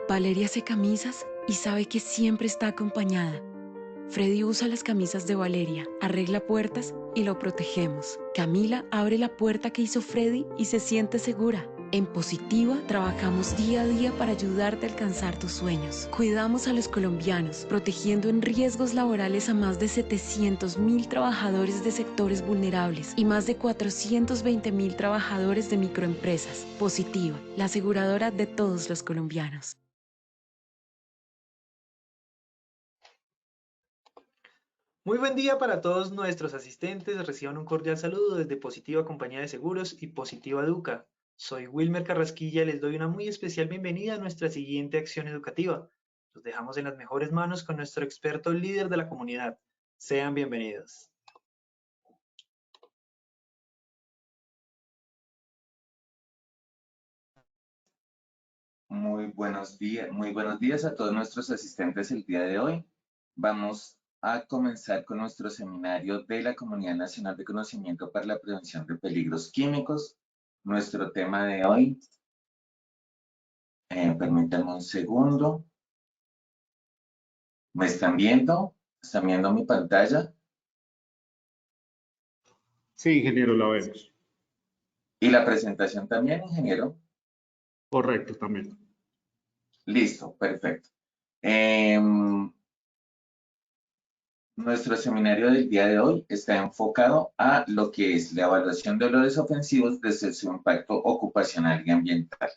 Valeria hace camisas y sabe que siempre está acompañada. Freddy usa las camisas de Valeria, arregla puertas y lo protegemos. Camila abre la puerta que hizo Freddy y se siente segura. En Positiva trabajamos día a día para ayudarte a alcanzar tus sueños. Cuidamos a los colombianos, protegiendo en riesgos laborales a más de 700.000 trabajadores de sectores vulnerables y más de 420.000 trabajadores de microempresas. Positiva, la aseguradora de todos los colombianos. Muy buen día para todos nuestros asistentes. Reciban un cordial saludo desde Positiva Compañía de Seguros y Positiva Educa. Soy Wilmer Carrasquilla y les doy una muy especial bienvenida a nuestra siguiente acción educativa. Los dejamos en las mejores manos con nuestro experto líder de la comunidad. Sean bienvenidos. Muy buenos días a todos nuestros asistentes el día de hoy. Vamos a comenzar con nuestro seminario de la Comunidad Nacional de Conocimiento para la Prevención de Peligros Químicos. Nuestro tema de hoy, permítanme un segundo. ¿Me están viendo? ¿Están viendo mi pantalla? Sí, ingeniero, la vemos. ¿Y la presentación también, ingeniero? Correcto, también. Listo, perfecto. Nuestro seminario del día de hoy está enfocado a lo que es la evaluación de olores ofensivos desde su impacto ocupacional y ambiental.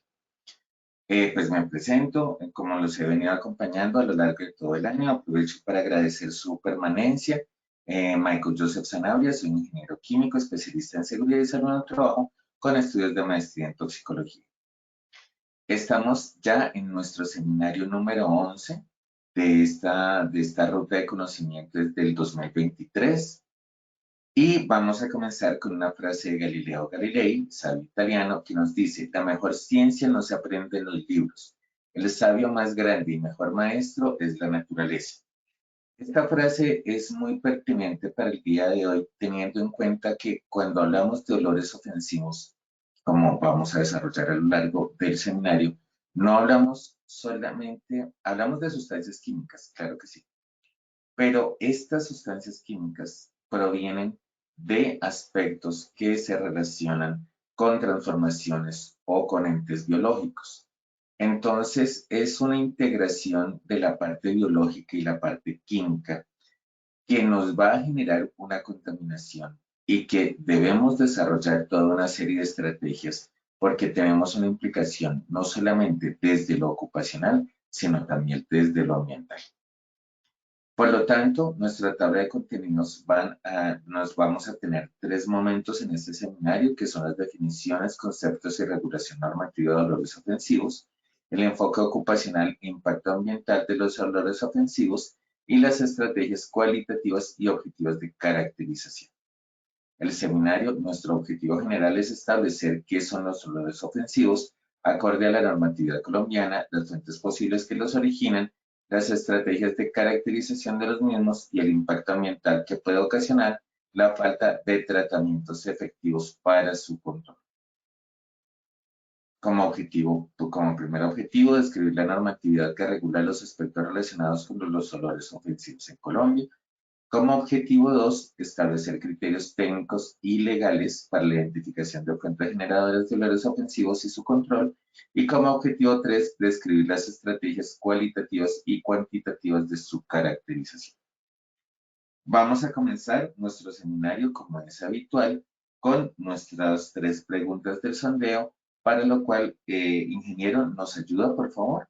Pues me presento, como los he venido acompañando a lo largo de todo el año, aprovecho para agradecer su permanencia. Michael Joseph Sanabria, soy ingeniero químico, especialista en seguridad y salud en el trabajo, con estudios de maestría en toxicología. Estamos ya en nuestro seminario número 11 de esta ruta de conocimiento desde el 2023. Y vamos a comenzar con una frase de Galileo Galilei, sabio italiano, que nos dice: la mejor ciencia no se aprende en los libros. El sabio más grande y mejor maestro es la naturaleza. Esta frase es muy pertinente para el día de hoy, teniendo en cuenta que cuando hablamos de olores ofensivos, como vamos a desarrollar a lo largo del seminario, no hablamos solamente, hablamos de sustancias químicas, claro que sí, pero estas sustancias químicas provienen de aspectos que se relacionan con transformaciones o con entes biológicos. Entonces, es una integración de la parte biológica y la parte química que nos va a generar una contaminación y que debemos desarrollar toda una serie de estrategias porque tenemos una implicación no solamente desde lo ocupacional, sino también desde lo ambiental. Por lo tanto, nuestra tabla de contenidos nos vamos a tener 3 momentos en este seminario, que son las definiciones, conceptos y regulación normativa de olores ofensivos, el enfoque ocupacional e impacto ambiental de los olores ofensivos y las estrategias cualitativas y objetivas de caracterización. El seminario, nuestro objetivo general es establecer qué son los olores ofensivos, acorde a la normatividad colombiana, las fuentes posibles que los originan, las estrategias de caracterización de los mismos y el impacto ambiental que puede ocasionar la falta de tratamientos efectivos para su control. Como primer objetivo, describir la normatividad que regula los aspectos relacionados con los olores ofensivos en Colombia. Como objetivo 2, establecer criterios técnicos y legales para la identificación de fuentes generadoras de olores ofensivos y su control. Y como objetivo 3, describir las estrategias cualitativas y cuantitativas de su caracterización. Vamos a comenzar nuestro seminario, como es habitual, con nuestras 3 preguntas del sondeo, para lo cual, ingeniero, ¿nos ayuda, por favor?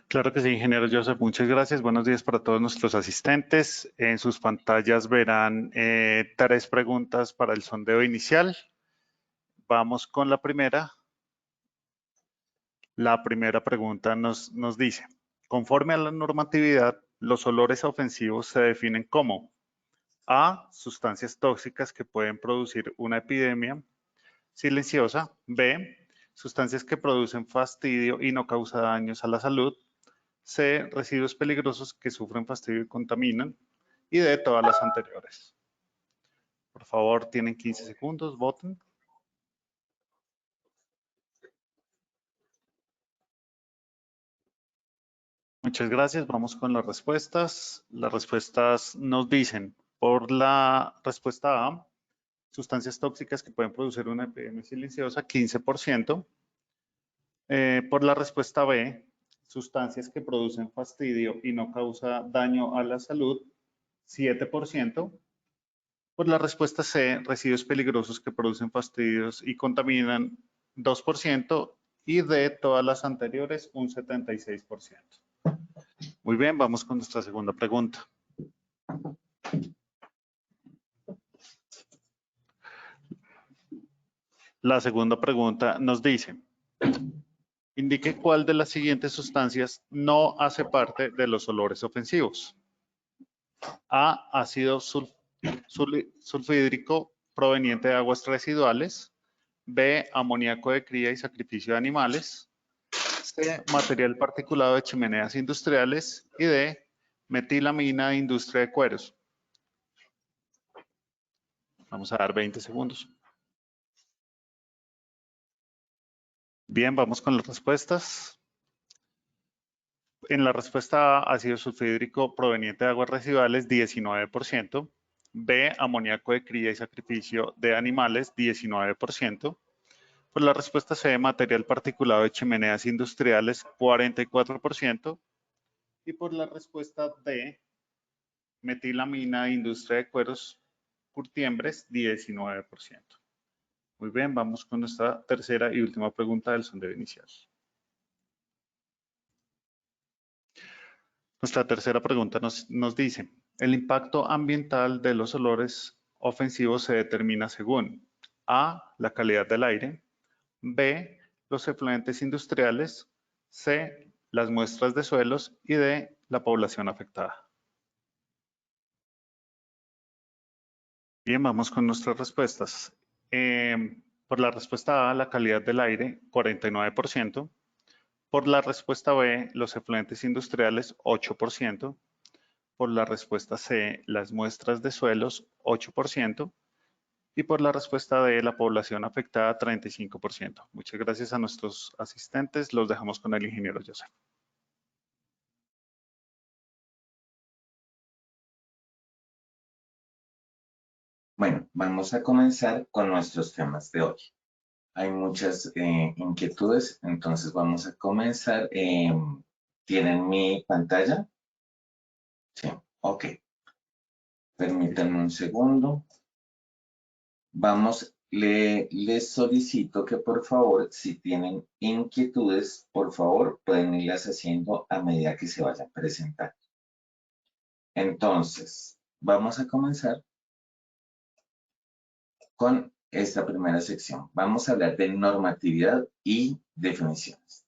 Claro que sí, ingeniero Joseph, muchas gracias. Buenos días para todos nuestros asistentes. En sus pantallas verán 3 preguntas para el sondeo inicial. Vamos con la primera. La primera pregunta nos dice: conforme a la normatividad, los olores ofensivos se definen como A, sustancias tóxicas que pueden producir una epidemia silenciosa; B, sustancias que producen fastidio y no causan daños a la salud; C, residuos peligrosos que sufren fastidio y contaminan; y D, todas las anteriores. Por favor, tienen 15 segundos, voten. Muchas gracias. Vamos con las respuestas. Las respuestas nos dicen, por la respuesta A, sustancias tóxicas que pueden producir una epidemia silenciosa, 15%. Por la respuesta B, sustancias que producen fastidio y no causa daño a la salud, 7%. Por la respuesta C, residuos peligrosos que producen fastidios y contaminan, 2%. Y D, todas las anteriores, un 76%. Muy bien, vamos con nuestra segunda pregunta. La segunda pregunta nos dice, indique cuál de las siguientes sustancias no hace parte de los olores ofensivos. A, ácido sulfhídrico proveniente de aguas residuales. B, amoníaco de cría y sacrificio de animales. C, material particulado de chimeneas industriales. Y D, metilamina de industria de cueros. Vamos a dar 20 segundos. Bien, vamos con las respuestas. En la respuesta A, ácido sulfhídrico proveniente de aguas residuales, 19%. B, amoníaco de cría y sacrificio de animales, 19%. Por la respuesta C, material particulado de chimeneas industriales, 44%. Y por la respuesta D, metilamina de industria de cueros curtiembres, 19%. Muy bien, vamos con nuestra tercera y última pregunta del sondeo inicial. Nuestra tercera pregunta nos dice, el impacto ambiental de los olores ofensivos se determina según A, la calidad del aire, B, los efluentes industriales, C, las muestras de suelos y D, la población afectada. Bien, vamos con nuestras respuestas. Por la respuesta A, la calidad del aire, 49%. Por la respuesta B, los efluentes industriales, 8%. Por la respuesta C, las muestras de suelos, 8%. Y por la respuesta D, la población afectada, 35%. Muchas gracias a nuestros asistentes. Los dejamos con el ingeniero Joseph. Bueno, vamos a comenzar con nuestros temas de hoy. Hay muchas inquietudes, entonces vamos a comenzar. ¿Tienen mi pantalla? Sí, ok. Permítanme un segundo. Les solicito que por favor, si tienen inquietudes, por favor, pueden irlas haciendo a medida que se vayan presentando. Entonces, vamos a comenzar con esta primera sección. Vamos a hablar de normatividad y definiciones.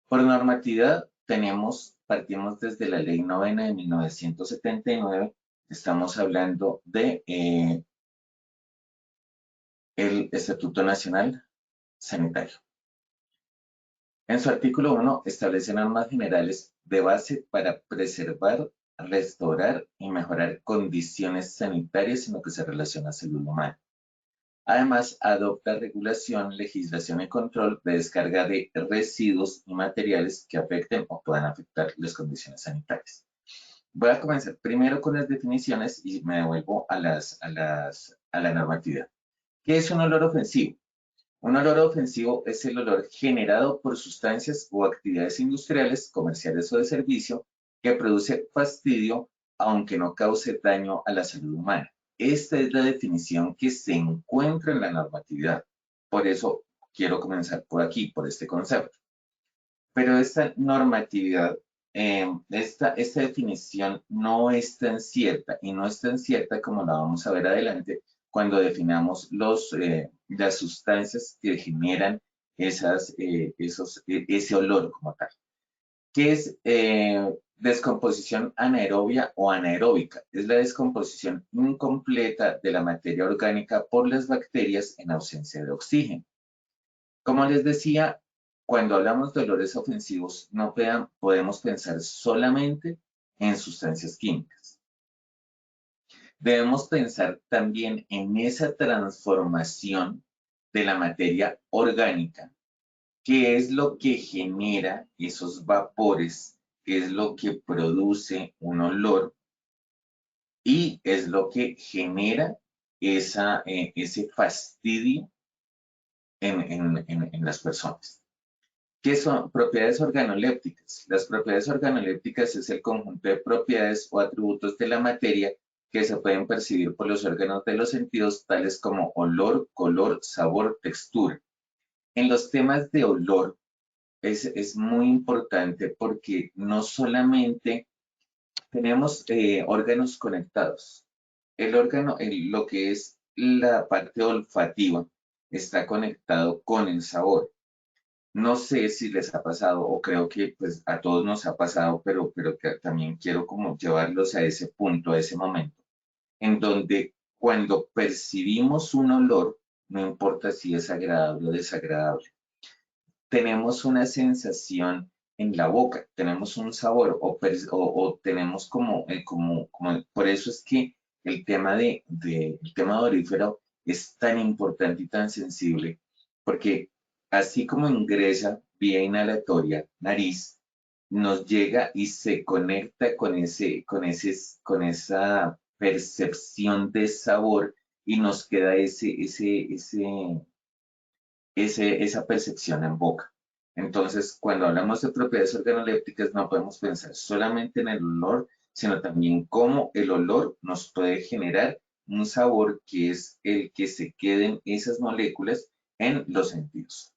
Por normatividad partimos desde la Ley 9 de 1979. Estamos hablando de el Estatuto Nacional Sanitario. En su artículo 1 establece normas generales de base para preservar, restaurar y mejorar condiciones sanitarias en lo que se relaciona a salud humana. Además, adopta regulación, legislación y control de descarga de residuos y materiales que afecten o puedan afectar las condiciones sanitarias. Voy a comenzar primero con las definiciones y me devuelvo a la normatividad. ¿Qué es un olor ofensivo? Un olor ofensivo es el olor generado por sustancias o actividades industriales, comerciales o de servicio que produce fastidio aunque no cause daño a la salud humana. Esta es la definición que se encuentra en la normatividad. Por eso quiero comenzar por aquí, por este concepto. Pero esta normatividad, esta definición no es tan cierta y no es tan cierta como la vamos a ver adelante cuando definamos las sustancias que generan ese olor como tal. ¿Qué es descomposición anaerobia o anaeróbica? Es la descomposición incompleta de la materia orgánica por las bacterias en ausencia de oxígeno. Como les decía, cuando hablamos de olores ofensivos, no podemos pensar solamente en sustancias químicas. Debemos pensar también en esa transformación de la materia orgánica, que es lo que genera esos vapores es lo que produce un olor y es lo que genera ese fastidio en las personas. ¿Qué son propiedades organolépticas? Las propiedades organolépticas es el conjunto de propiedades o atributos de la materia que se pueden percibir por los órganos de los sentidos, tales como olor, color, sabor, textura. En los temas de olor es muy importante porque no solamente tenemos órganos conectados. El órgano, lo que es la parte olfativa, está conectado con el sabor. No sé si les ha pasado, o creo que pues a todos nos ha pasado, pero que también quiero como llevarlos a ese punto, a ese momento, en donde cuando percibimos un olor, no importa si es agradable o desagradable, tenemos una sensación en la boca, tenemos un sabor o tenemos por eso es que el tema el tema odorífero es tan importante y tan sensible, porque así como ingresa vía inhalatoria, nariz, nos llega y se conecta con esa percepción de sabor y nos queda esa percepción en boca. Entonces, cuando hablamos de propiedades organolépticas, no podemos pensar solamente en el olor, sino también cómo el olor nos puede generar un sabor que es el que se queden esas moléculas en los sentidos.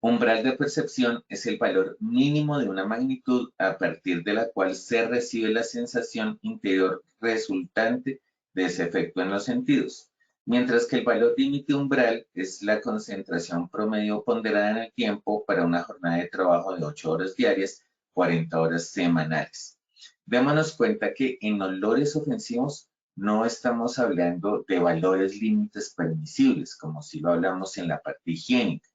Umbral de percepción es el valor mínimo de una magnitud a partir de la cual se recibe la sensación interior resultante de ese efecto en los sentidos, mientras que el valor límite umbral es la concentración promedio ponderada en el tiempo para una jornada de trabajo de 8 horas diarias, 40 horas semanales. Démonos cuenta que en olores ofensivos no estamos hablando de valores límites permisibles, como si lo hablamos en la parte higiénica.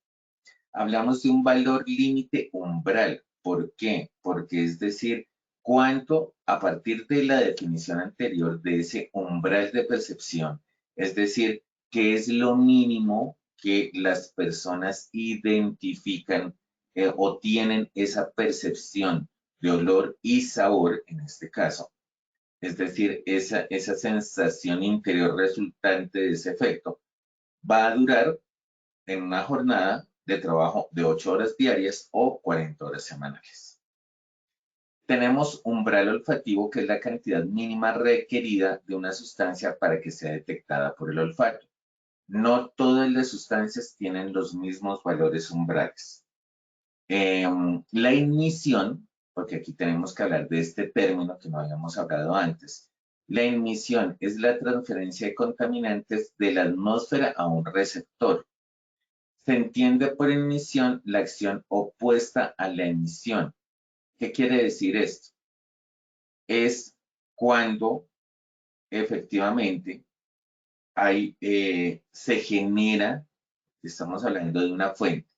Hablamos de un valor límite umbral. ¿Por qué? Porque es decir, cuánto a partir de la definición anterior de ese umbral de percepción, es decir, qué es lo mínimo que las personas identifican o tienen esa percepción de olor y sabor en este caso. Es decir, esa sensación interior resultante de ese efecto va a durar en una jornada de trabajo de 8 horas diarias o 40 horas semanales. Tenemos umbral olfativo, que es la cantidad mínima requerida de una sustancia para que sea detectada por el olfato. No todas las sustancias tienen los mismos valores umbrales. La ignición, porque aquí tenemos que hablar de este término que no habíamos hablado antes. La ignición es la transferencia de contaminantes de la atmósfera a un receptor. Se entiende por emisión la acción opuesta a la emisión. ¿Qué quiere decir esto? Es cuando efectivamente se genera, estamos hablando de una fuente.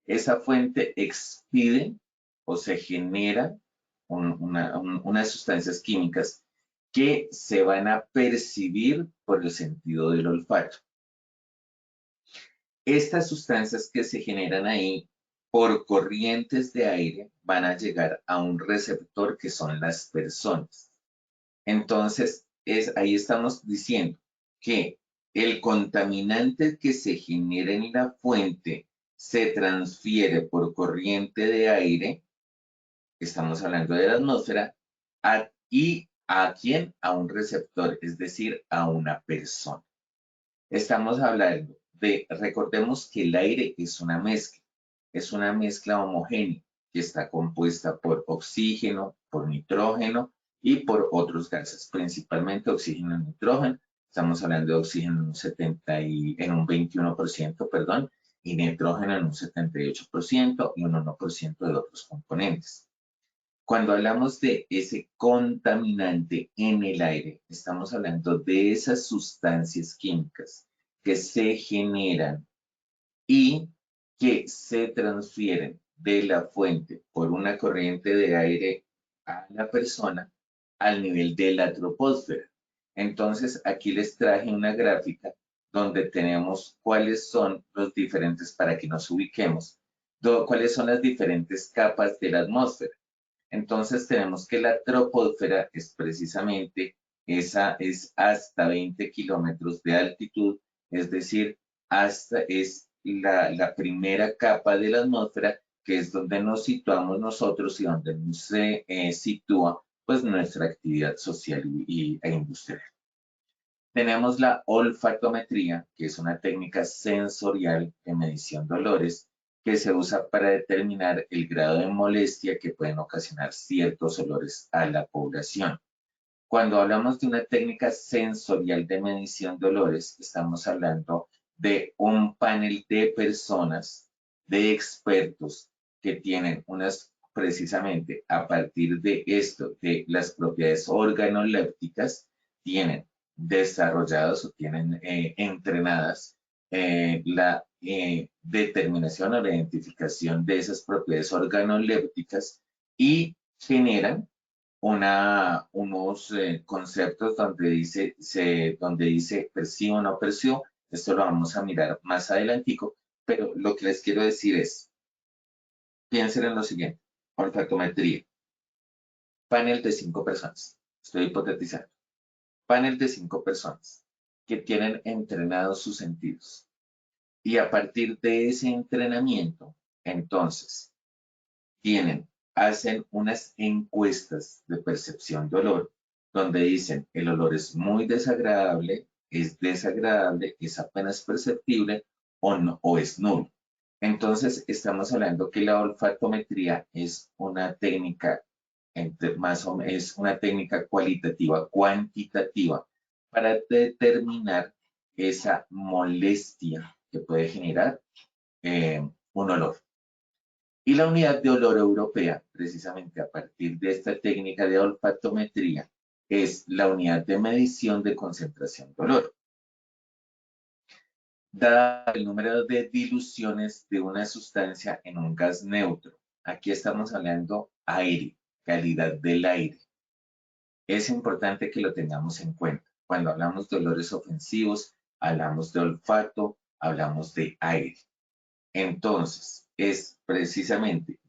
Esa fuente expide o se genera unas sustancias químicas que se van a percibir por el sentido del olfato. Estas sustancias que se generan ahí por corrientes de aire van a llegar a un receptor que son las personas. Entonces, ahí estamos diciendo que el contaminante que se genera en la fuente se transfiere por corriente de aire, estamos hablando de la atmósfera, y ¿a quién? A un receptor, es decir, a una persona. Estamos hablando recordemos que el aire es una mezcla homogénea que está compuesta por oxígeno, por nitrógeno y por otros gases, principalmente oxígeno y nitrógeno. Estamos hablando de oxígeno en un 21%, perdón, y nitrógeno en un 78% y un 1% de otros componentes. Cuando hablamos de ese contaminante en el aire, estamos hablando de esas sustancias químicas que se generan y que se transfieren de la fuente por una corriente de aire a la persona al nivel de la troposfera. Entonces, aquí les traje una gráfica donde tenemos cuáles son los diferentes, para que nos ubiquemos, cuáles son las diferentes capas de la atmósfera. Entonces tenemos que la troposfera es precisamente, esa es hasta 20 kilómetros de altitud, es decir, es la primera capa de la atmósfera, que es donde nos situamos nosotros y donde nos sitúa pues nuestra actividad social e industrial. Tenemos la olfatometría, que es una técnica sensorial de medición de olores que se usa para determinar el grado de molestia que pueden ocasionar ciertos olores a la población. Cuando hablamos de una técnica sensorial de medición de olores, estamos hablando de un panel de personas, de expertos que tienen precisamente a partir de esto, de las propiedades organolépticas, tienen desarrollados o tienen entrenadas la determinación o la identificación de esas propiedades organolépticas y generan unos conceptos donde dice percibo o no percibo. Esto lo vamos a mirar más adelantico, pero lo que les quiero decir es, piensen en lo siguiente: olfatometría, panel de 5 personas, estoy hipotetizando, panel de 5 personas que tienen entrenados sus sentidos. Y a partir de ese entrenamiento, entonces, hacen unas encuestas de percepción de olor, donde dicen el olor es muy desagradable, es apenas perceptible o, no, o es nulo. Entonces, estamos hablando que la olfatometría es una técnica, es una técnica cualitativa, cuantitativa, para determinar esa molestia que puede generar un olor. Y la unidad de olor europea, precisamente a partir de esta técnica de olfatometría, es la unidad de medición de concentración de olor. Dada el número de diluciones de una sustancia en un gas neutro, aquí estamos hablando aire, calidad del aire. Es importante que lo tengamos en cuenta. Cuando hablamos de olores ofensivos, hablamos de olfato, hablamos de aire. Entonces, es precisamente,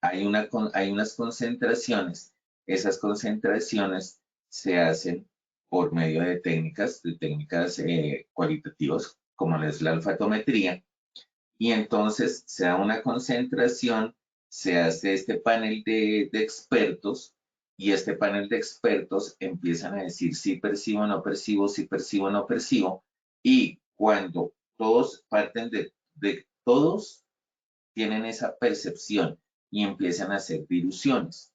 hay unas concentraciones, esas concentraciones se hacen por medio de técnicas cualitativas, como es la olfatometría, y entonces se da una concentración, se hace este panel de expertos, y este panel de expertos empiezan a decir si percibo o no percibo, si percibo o no percibo, y cuando todos parten de todos tienen esa percepción y empiezan a hacer diluciones.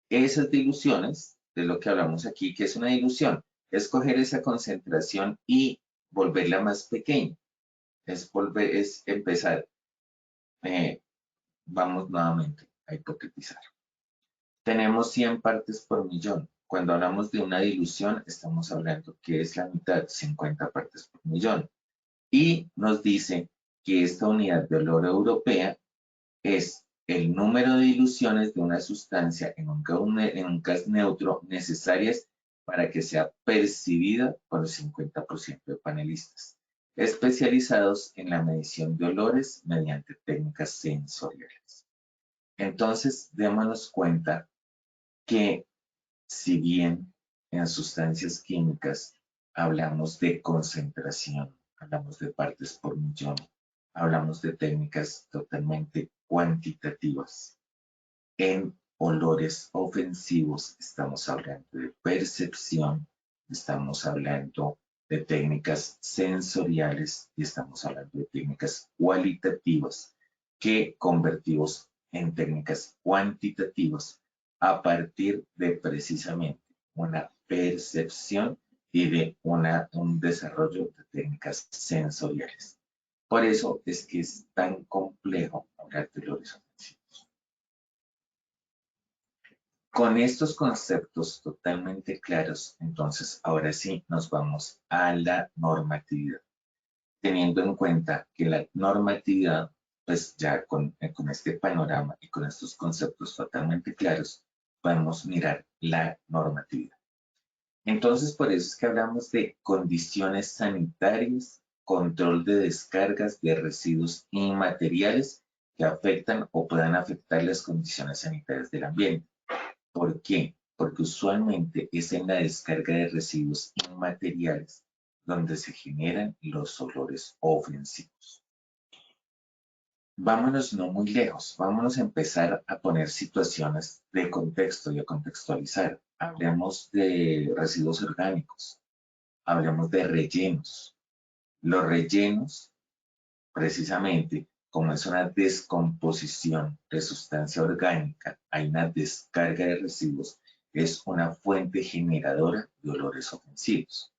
Esas diluciones, de lo que hablamos aquí, que es una dilución, es coger esa concentración y volverla más pequeña. Es empezar. Vamos nuevamente a hipotetizar. Tenemos 100 partes por millón. Cuando hablamos de una dilución, estamos hablando que es la mitad, 50 partes por millón. Y nos dice que esta unidad de olor europea es el número de diluciones de una sustancia en un gas neutro necesarias para que sea percibida por el 50% de panelistas, especializados en la medición de olores mediante técnicas sensoriales. Entonces, démonos cuenta que si bien en sustancias químicas hablamos de concentración, hablamos de partes por millón, hablamos de técnicas totalmente cuantitativas. En olores ofensivos estamos hablando de percepción, estamos hablando de técnicas sensoriales y estamos hablando de técnicas cualitativas que convertimos en técnicas cuantitativas a partir de precisamente una percepción y de un desarrollo de técnicas sensoriales. Por eso es que es tan complejo hablar de olores ofensivos. Con estos conceptos totalmente claros, entonces ahora sí nos vamos a la normatividad. Teniendo en cuenta que la normatividad, pues ya con este panorama y con estos conceptos totalmente claros, podemos mirar la normatividad. Entonces, por eso es que hablamos de condiciones sanitarias, control de descargas de residuos inmateriales que afectan o puedan afectar las condiciones sanitarias del ambiente. ¿Por qué? Porque usualmente es en la descarga de residuos inmateriales donde se generan los olores ofensivos. Vámonos no muy lejos, vámonos a empezar a poner situaciones de contexto y a contextualizar. Hablemos de residuos orgánicos, hablemos de rellenos. Los rellenos, precisamente, como es una descomposición de sustancia orgánica, hay una descarga de residuos, es una fuente generadora de olores ofensivos.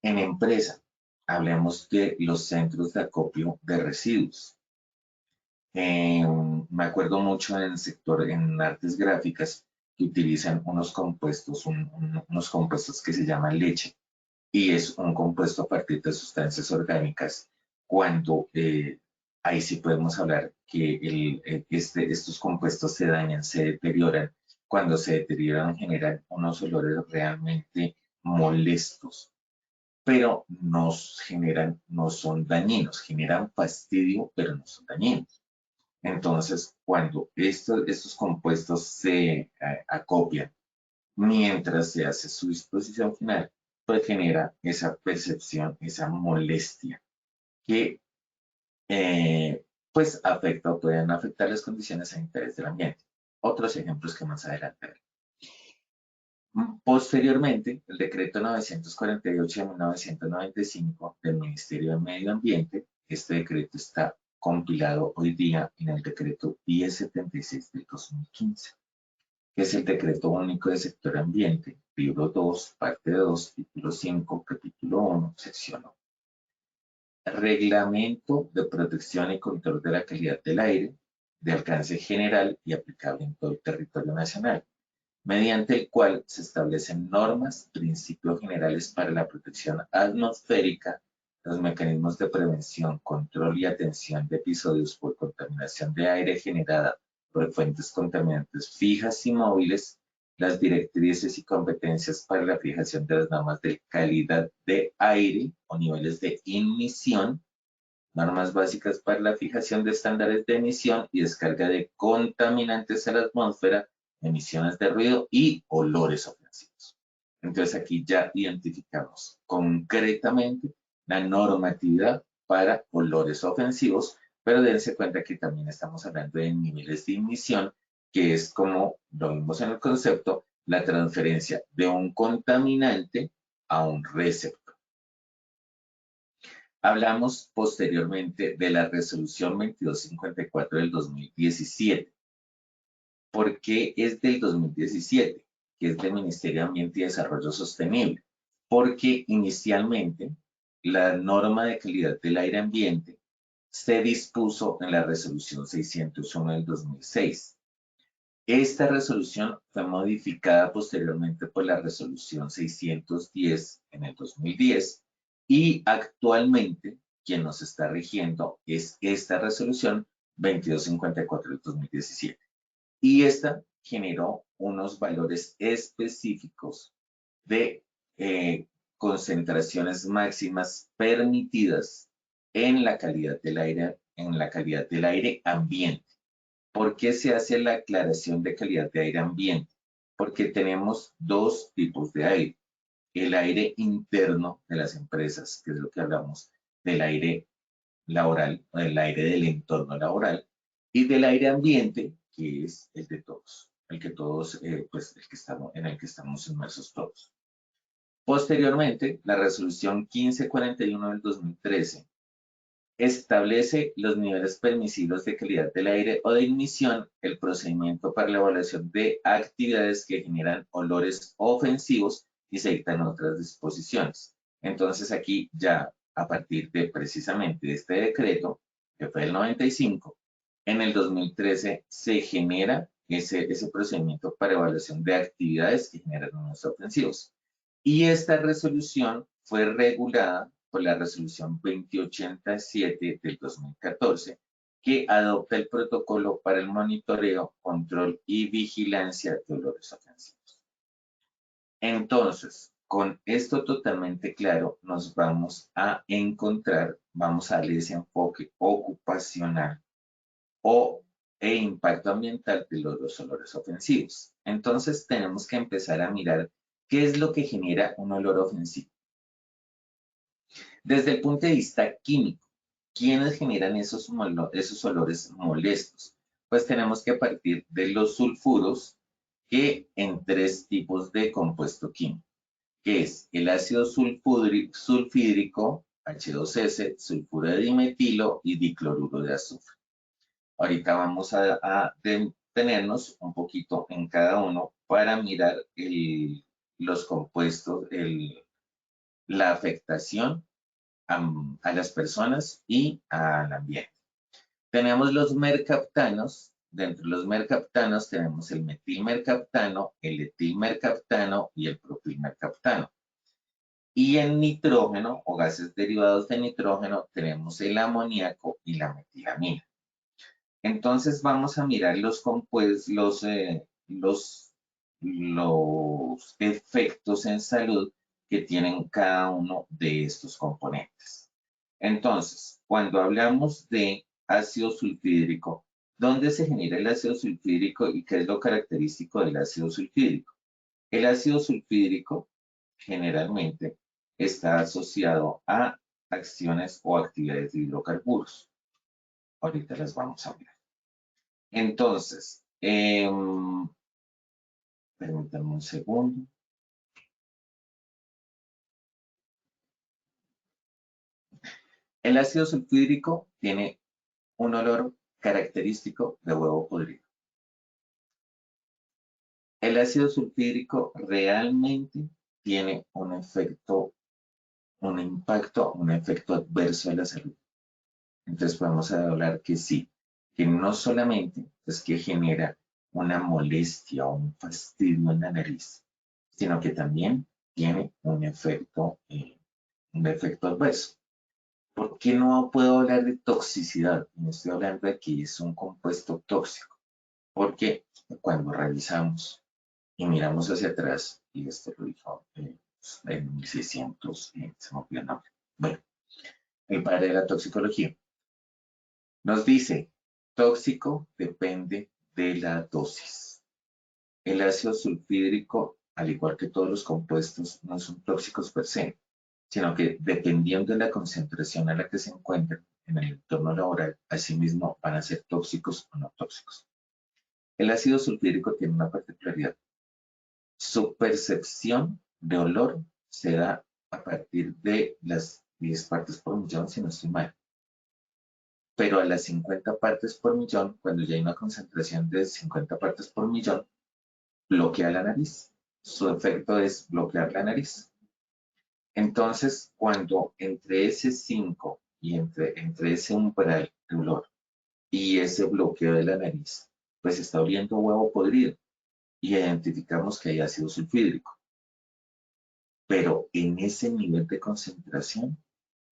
En empresa, hablemos de los centros de acopio de residuos. Me acuerdo mucho en el sector, en artes gráficas, que utilizan unos compuestos, unos compuestos que se llaman leche, y es un compuesto a partir de sustancias orgánicas. Cuando ahí sí podemos hablar que estos compuestos se dañan, se deterioran. Cuando se deterioran generan unos olores realmente molestos, pero no son dañinos, generan fastidio, pero no son dañinos. Entonces, cuando estos compuestos se acopian mientras se hace su disposición final, pues genera esa percepción, esa molestia que pues afecta o pueden afectar las condiciones sanitarias del ambiente. Otros ejemplos que más adelante veremos. Posteriormente, el decreto 948 de 1995 del Ministerio de Medio Ambiente, este decreto está compilado hoy día en el decreto 1076 del 2015, que es el decreto único de sector ambiente, libro 2, parte 2, título 5, capítulo 1, sección 1. Reglamento de protección y control de la calidad del aire, de alcance general y aplicable en todo el territorio nacional, mediante el cual se establecen normas, principios generales para la protección atmosférica, los mecanismos de prevención, control y atención de episodios por contaminación de aire generada por fuentes contaminantes fijas y móviles, las directrices y competencias para la fijación de las normas de calidad de aire o niveles de emisión, normas básicas para la fijación de estándares de emisión y descarga de contaminantes a la atmósfera, emisiones de ruido y olores ofensivos. Entonces aquí ya identificamos concretamente la normatividad para olores ofensivos, pero dense cuenta que también estamos hablando de niveles de emisión, que es como lo vimos en el concepto, la transferencia de un contaminante a un receptor. Hablamos posteriormente de la resolución 2254 del 2017. ¿Por qué es del 2017? Que es del Ministerio de Ambiente y Desarrollo Sostenible. Porque inicialmente la norma de calidad del aire ambiente se dispuso en la resolución 601 del 2006. Esta resolución fue modificada posteriormente por la resolución 610 en el 2010 y actualmente quien nos está rigiendo es esta resolución 2254 del 2017. Y esta generó unos valores específicos de concentraciones máximas permitidas en la calidad del aire, ambiente. ¿Por qué se hace la aclaración de calidad de aire ambiente? Porque tenemos dos tipos de aire. El aire interno de las empresas, que es lo que hablamos, del aire laboral, o del aire del entorno laboral, y del aire ambiente, que es el de todos, en el que estamos inmersos todos. Posteriormente, la resolución 1541 del 2013 establece los niveles permisivos de calidad del aire o de emisión, el procedimiento para la evaluación de actividades que generan olores ofensivos y se dictan otras disposiciones. Entonces aquí ya a partir de precisamente de este decreto, que fue el 95, en el 2013 se genera ese procedimiento para evaluación de actividades que generan olores ofensivos. Y esta resolución fue regulada por la resolución 2087 del 2014, que adopta el protocolo para el monitoreo, control y vigilancia de olores ofensivos. Entonces, con esto totalmente claro, nos vamos a encontrar, vamos a darle ese enfoque ocupacional o e impacto ambiental de los olores ofensivos. Entonces tenemos que empezar a mirar qué es lo que genera un olor ofensivo. Desde el punto de vista químico, ¿quiénes generan esos olores molestos? Pues tenemos que partir de los sulfuros, que en 3 tipos de compuesto químico, que es el ácido sulfídrico, H2S, sulfuro de dimetilo y dicloruro de azufre. Ahorita vamos a detenernos un poquito en cada uno para mirar los compuestos, la afectación a las personas y al ambiente. Tenemos los mercaptanos. Dentro de los mercaptanos tenemos el metilmercaptano, el etilmercaptano y el propilmercaptano. Y en nitrógeno o gases derivados de nitrógeno tenemos el amoníaco y la metilamina. Entonces vamos a mirar los efectos en salud que tienen cada uno de estos componentes. Entonces, cuando hablamos de ácido sulfídrico, ¿dónde se genera el ácido sulfídrico y qué es lo característico del ácido sulfídrico? El ácido sulfídrico generalmente está asociado a acciones o actividades de hidrocarburos. Ahorita las vamos a ver. Entonces, permítanme un segundo. El ácido sulfídrico tiene un olor característico de huevo podrido. El ácido sulfídrico realmente tiene un efecto, un impacto, un efecto adverso a la salud. Entonces podemos hablar que sí, que no solamente es que genera una molestia o un fastidio en la nariz, sino que también tiene un efecto adverso. ¿Por qué no puedo hablar de toxicidad? No estoy hablando de que es un compuesto tóxico, porque cuando revisamos y miramos hacia atrás, y esto lo dijo en 1600, se me olvidó el nombre. Bueno, el padre de la toxicología nos dice, tóxico depende de la dosis. El ácido sulfídrico, al igual que todos los compuestos, no son tóxicos per se, sino que dependiendo de la concentración a la que se encuentren en el entorno laboral, asimismo van a ser tóxicos o no tóxicos. El ácido sulfídrico tiene una particularidad. Su percepción de olor se da a partir de las 10 partes por millón, si no estoy mal. Pero a las 50 partes por millón, cuando ya hay una concentración de 50 partes por millón, bloquea la nariz. Su efecto es bloquear la nariz. Entonces, cuando entre ese 5 y entre ese umbral de olor y ese bloqueo de la nariz, pues está oliendo huevo podrido y identificamos que hay ácido sulfídrico. Pero en ese nivel de concentración,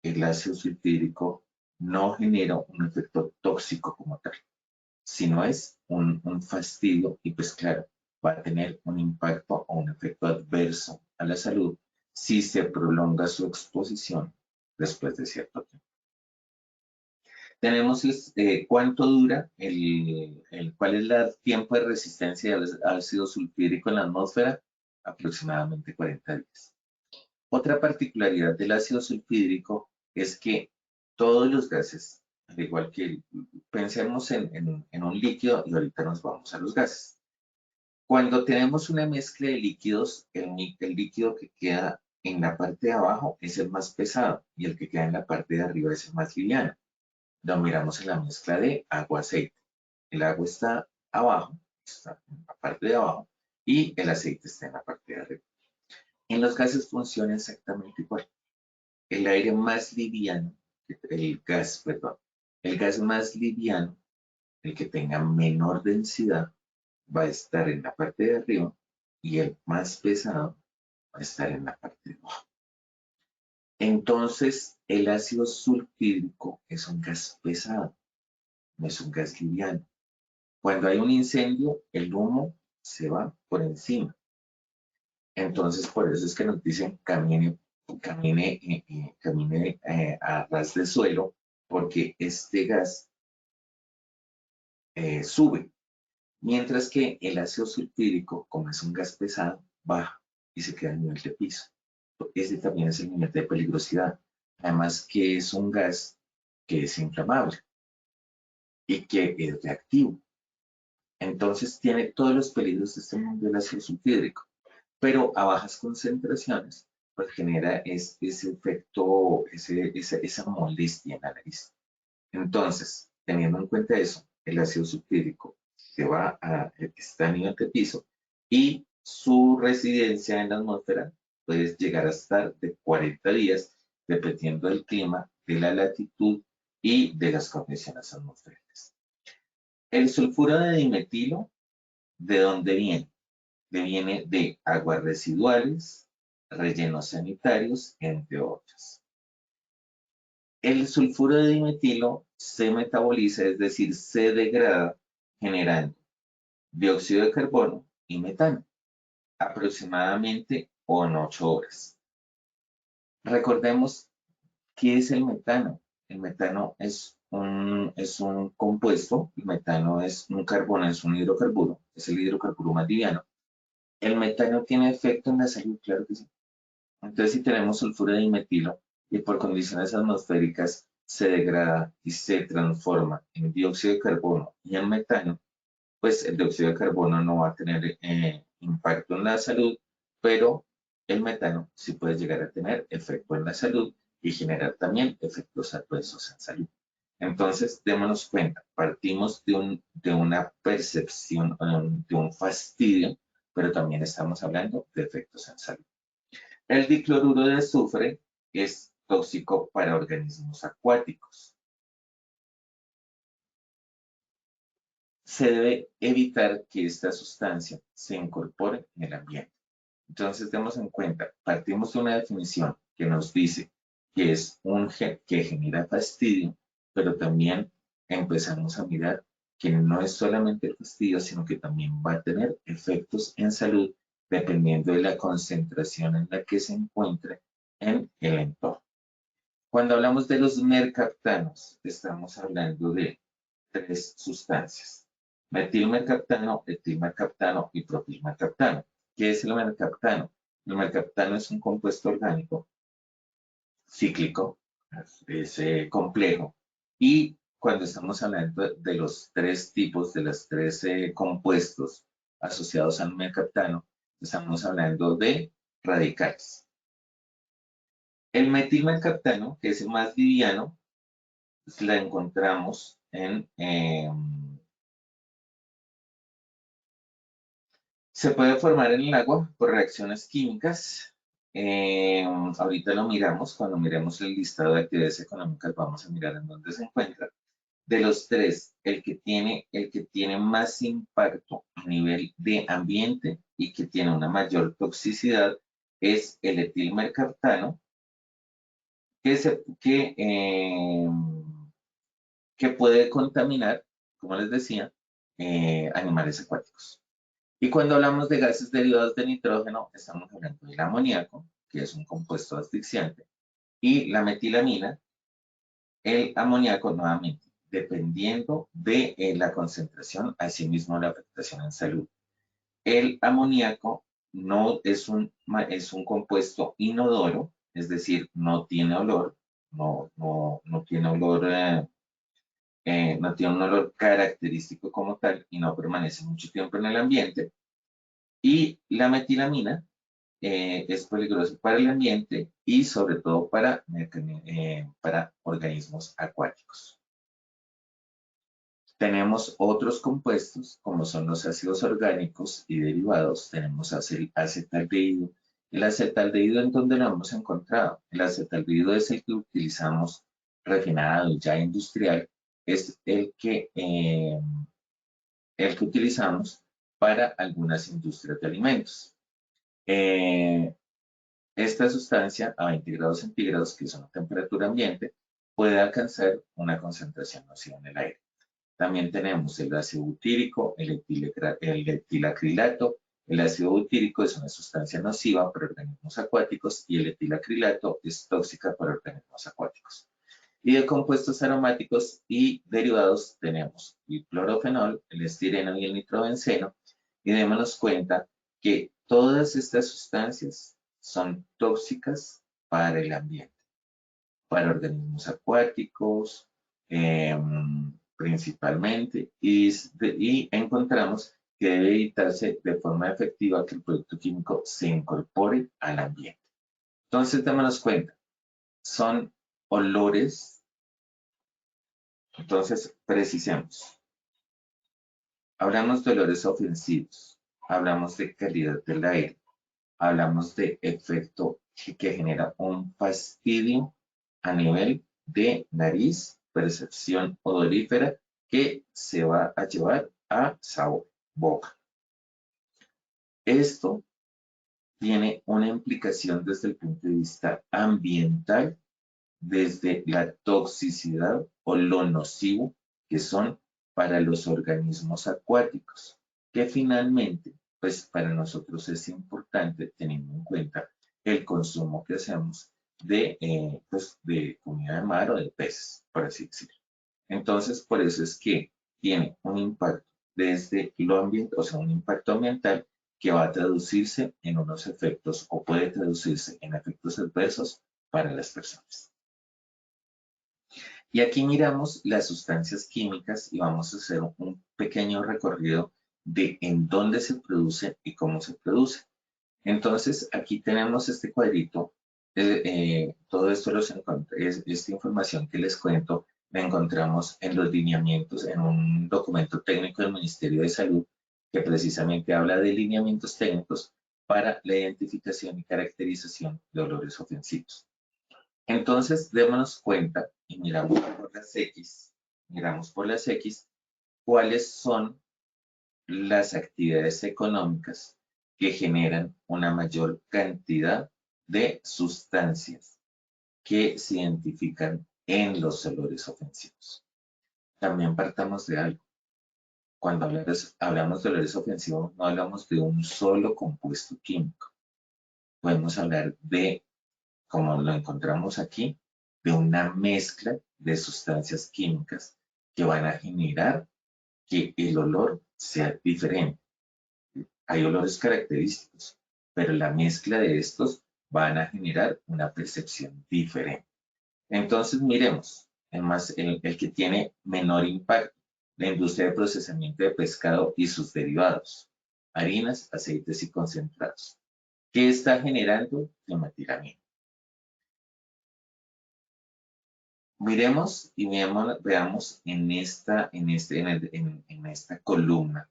el ácido sulfídrico no genera un efecto tóxico como tal, sino es un fastidio y pues claro, va a tener un impacto o un efecto adverso a la salud si se prolonga su exposición después de cierto tiempo. Tenemos cuánto dura, cuál es el tiempo de resistencia del ácido sulfídrico en la atmósfera, aproximadamente 40 días. Otra particularidad del ácido sulfídrico es que todos los gases, al igual que pensemos en un líquido y ahorita nos vamos a los gases. Cuando tenemos una mezcla de líquidos, el líquido que queda en la parte de abajo es el más pesado y el que queda en la parte de arriba es el más liviano. Lo miramos en la mezcla de agua-aceite. El agua está abajo, está en la parte de abajo y el aceite está en la parte de arriba. En los gases funciona exactamente igual. El aire más liviano, el gas más liviano, el que tenga menor densidad, va a estar en la parte de arriba y el más pesado va a estar en la parte de abajo. Entonces, el ácido sulfídrico es un gas pesado, no es un gas liviano. Cuando hay un incendio, el humo se va por encima. Entonces, por eso es que nos dicen camine a ras de suelo, porque este gas sube, mientras que el ácido sulfúrico, como es un gas pesado, baja y se queda a nivel de piso. Ese también es el nivel de peligrosidad. Además que es un gas que es inflamable y que es reactivo. Entonces tiene todos los peligros de este mundo del ácido sulfúrico, pero a bajas concentraciones pues genera ese efecto, esa molestia en la nariz. Entonces, teniendo en cuenta eso, el ácido sulfúrico está a nivel de piso y su residencia en la atmósfera puede llegar a estar de 40 días, dependiendo del clima, de la latitud y de las condiciones atmosféricas. El sulfuro de dimetilo, ¿de dónde viene? Viene de aguas residuales, rellenos sanitarios, entre otras. El sulfuro de dimetilo se metaboliza, es decir, se degrada generando dióxido de carbono y metano, aproximadamente en 8 horas. Recordemos qué es el metano. El metano es un compuesto, el metano es un carbono, es un hidrocarburo, es el hidrocarburo más liviano. ¿El metano tiene efecto en la salud? Claro que sí. Entonces, si tenemos sulfuro de dimetilo y por condiciones atmosféricas se degrada y se transforma en dióxido de carbono y en metano, pues el dióxido de carbono no va a tener impacto en la salud, pero el metano sí puede llegar a tener efecto en la salud y generar también efectos adversos en salud. Entonces, démonos cuenta, partimos de una percepción, de un fastidio, pero también estamos hablando de efectos en salud. El dicloruro de azufre es tóxico para organismos acuáticos. Se debe evitar que esta sustancia se incorpore en el ambiente. Entonces, demos en cuenta, partimos de una definición que nos dice que es un gen que genera fastidio, pero también empezamos a mirar que no es solamente el fastidio, sino que también va a tener efectos en salud dependiendo de la concentración en la que se encuentre en el entorno. Cuando hablamos de los mercaptanos, estamos hablando de 3 sustancias: metilmercaptano, etilmercaptano y propilmercaptano. ¿Qué es el mercaptano? El mercaptano es un compuesto orgánico cíclico, es complejo, y cuando estamos hablando de los 3 tipos, de los 3 compuestos asociados al mercaptano, estamos hablando de radicales. El metilmercaptano, que es el más liviano, pues la encontramos se puede formar en el agua por reacciones químicas. Ahorita lo miramos, cuando miremos el listado de actividades económicas vamos a mirar en dónde se encuentra. De los 3, el que tiene más impacto a nivel de ambiente y que tiene una mayor toxicidad es el etilmercaptano, que puede contaminar, como les decía, animales acuáticos. Y cuando hablamos de gases derivados de nitrógeno, estamos hablando del amoníaco, que es un compuesto asfixiante, y la metilamina. El amoníaco, nuevamente, dependiendo de la concentración, asimismo la afectación en salud. El amoníaco no es un compuesto inodoro, es decir, no tiene olor, no tiene olor, no tiene un olor característico como tal y no permanece mucho tiempo en el ambiente. Y la metilamina es peligrosa para el ambiente y sobre todo para organismos acuáticos. Tenemos otros compuestos como son los ácidos orgánicos y derivados. Tenemos acetaldehído. El acetaldehído, ¿en dónde lo hemos encontrado? El acetaldehído es el que utilizamos refinado, ya industrial, es el que utilizamos para algunas industrias de alimentos. Esta sustancia a 20 grados centígrados, que es una temperatura ambiente, puede alcanzar una concentración nociva en el aire. También tenemos el ácido butírico, el etilacrilato. El ácido butírico es una sustancia nociva para organismos acuáticos y el etilacrilato es tóxica para organismos acuáticos. Y de compuestos aromáticos y derivados tenemos el clorofenol, el estireno y el nitrobenceno. Y démonos cuenta que todas estas sustancias son tóxicas para el ambiente, para organismos acuáticos, principalmente, y encontramos que debe evitarse de forma efectiva que el producto químico se incorpore al ambiente. Entonces, démonos cuenta, son olores. Entonces, precisemos. Hablamos de olores ofensivos, hablamos de calidad del aire, hablamos de efecto que genera un fastidio a nivel de nariz, percepción odorífera, que se va a llevar a sabor, boca. Esto tiene una implicación desde el punto de vista ambiental, desde la toxicidad o lo nocivo que son para los organismos acuáticos, que finalmente, pues para nosotros es importante teniendo en cuenta el consumo que hacemos de comida de mar o de peces, por así decirlo. Entonces, por eso es que tiene un impacto desde lo ambiental, o sea, un impacto ambiental que va a traducirse en unos efectos o puede traducirse en efectos adversos para las personas. Y aquí miramos las sustancias químicas y vamos a hacer un pequeño recorrido de en dónde se produce y cómo se produce. Entonces, aquí tenemos este cuadrito. Todo esto esta información que les cuento la encontramos en los lineamientos, en un documento técnico del Ministerio de Salud que precisamente habla de lineamientos técnicos para la identificación y caracterización de olores ofensivos. Entonces, démonos cuenta y miramos por las X, cuáles son las actividades económicas que generan una mayor cantidad de sustancias que se identifican en los olores ofensivos. También partamos de algo. Cuando hablamos de olores ofensivos, no hablamos de un solo compuesto químico. Podemos hablar de, como lo encontramos aquí, de una mezcla de sustancias químicas que van a generar que el olor sea diferente. Hay olores característicos, pero la mezcla de estos van a generar una percepción diferente. Entonces, miremos, el que tiene menor impacto, la industria de procesamiento de pescado y sus derivados, harinas, aceites y concentrados. ¿Qué está generando? Fenmetrina. Miremos y veamos en esta columna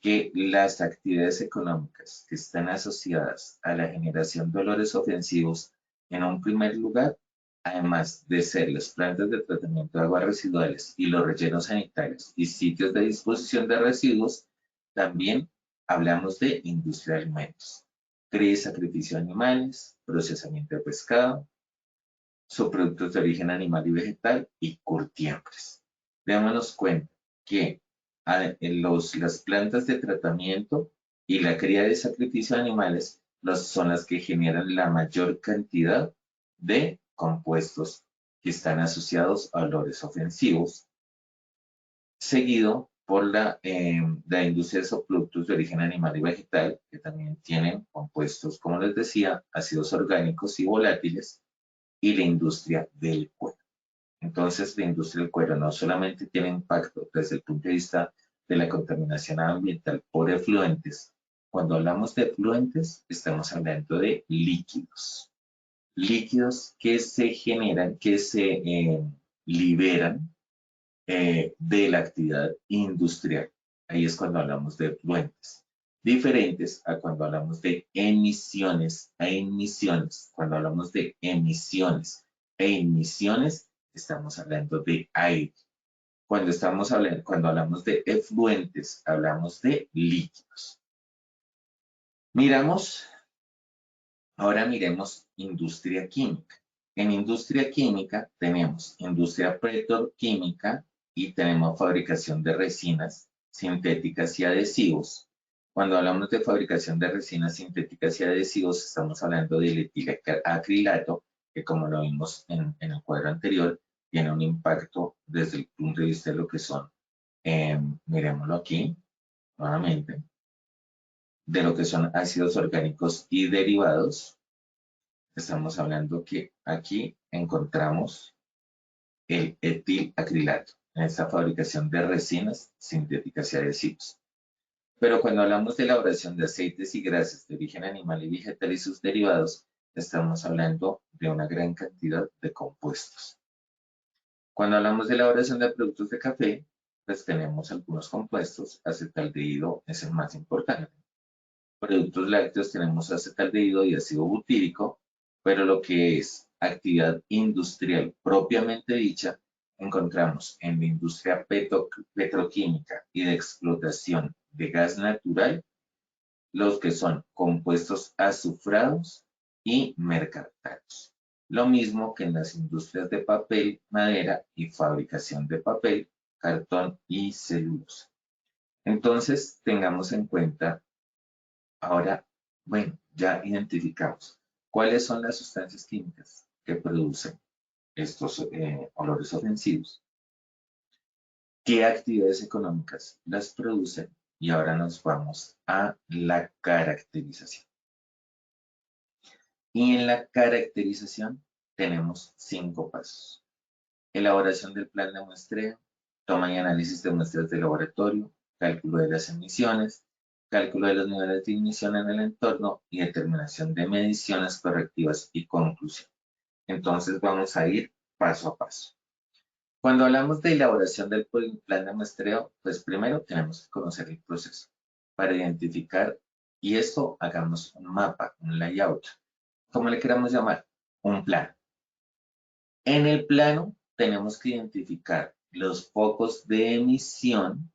que las actividades económicas que están asociadas a la generación de olores ofensivos, en un primer lugar, además de ser las plantas de tratamiento de aguas residuales y los rellenos sanitarios y sitios de disposición de residuos, también hablamos de industria de alimentos, cría y sacrificio de animales, procesamiento de pescado, subproductos de origen animal y vegetal y curtiembres. Démonos cuenta que las plantas de tratamiento y la cría de sacrificio de animales son las que generan la mayor cantidad de compuestos que están asociados a olores ofensivos, seguido por la industria de subproductos de origen animal y vegetal, que también tienen compuestos, como les decía, ácidos orgánicos y volátiles, y la industria del cuero. Entonces, la industria del cuero no solamente tiene impacto desde el punto de vista de la contaminación ambiental por efluentes. Cuando hablamos de efluentes, estamos hablando de líquidos. Líquidos que se generan, que se liberan de la actividad industrial. Ahí es cuando hablamos de efluentes. Diferentes a cuando hablamos de emisiones Cuando hablamos de emisiones estamos hablando de aire. Cuando hablamos de efluentes, hablamos de líquidos. Ahora miremos industria química. En industria química tenemos industria petroquímica y tenemos fabricación de resinas sintéticas y adhesivos. Cuando hablamos de fabricación de resinas sintéticas y adhesivos, estamos hablando del etilacrilato, que como lo vimos en el cuadro anterior, tiene un impacto desde el punto de vista de lo que son, miremoslo aquí, nuevamente, de lo que son ácidos orgánicos y derivados. Estamos hablando que aquí encontramos el etilacrilato en esta fabricación de resinas sintéticas y adhesivos. Pero cuando hablamos de elaboración de aceites y grasas de origen animal y vegetal y sus derivados, estamos hablando de una gran cantidad de compuestos. Cuando hablamos de elaboración de productos de café, pues tenemos algunos compuestos, acetaldehído es el más importante. Productos lácteos tenemos acetaldehído y ácido butírico, pero lo que es actividad industrial propiamente dicha, encontramos en la industria petroquímica y de explotación de gas natural, los que son compuestos azufrados y mercaptanos. Lo mismo que en las industrias de papel, madera y fabricación de papel, cartón y celulosa. Entonces, tengamos en cuenta, ahora, bueno, ya identificamos cuáles son las sustancias químicas que producen estos olores ofensivos, qué actividades económicas las producen y ahora nos vamos a la caracterización. Y en la caracterización tenemos 5 pasos. Elaboración del plan de muestreo, toma y análisis de muestras de laboratorio, cálculo de las emisiones, cálculo de los niveles de emisión en el entorno y determinación de mediciones correctivas y conclusión. Entonces vamos a ir paso a paso. Cuando hablamos de elaboración del plan de muestreo, pues primero tenemos que conocer el proceso para identificar, y esto hagamos un mapa, un layout, como le queramos llamar, un plano. En el plano tenemos que identificar los focos de emisión,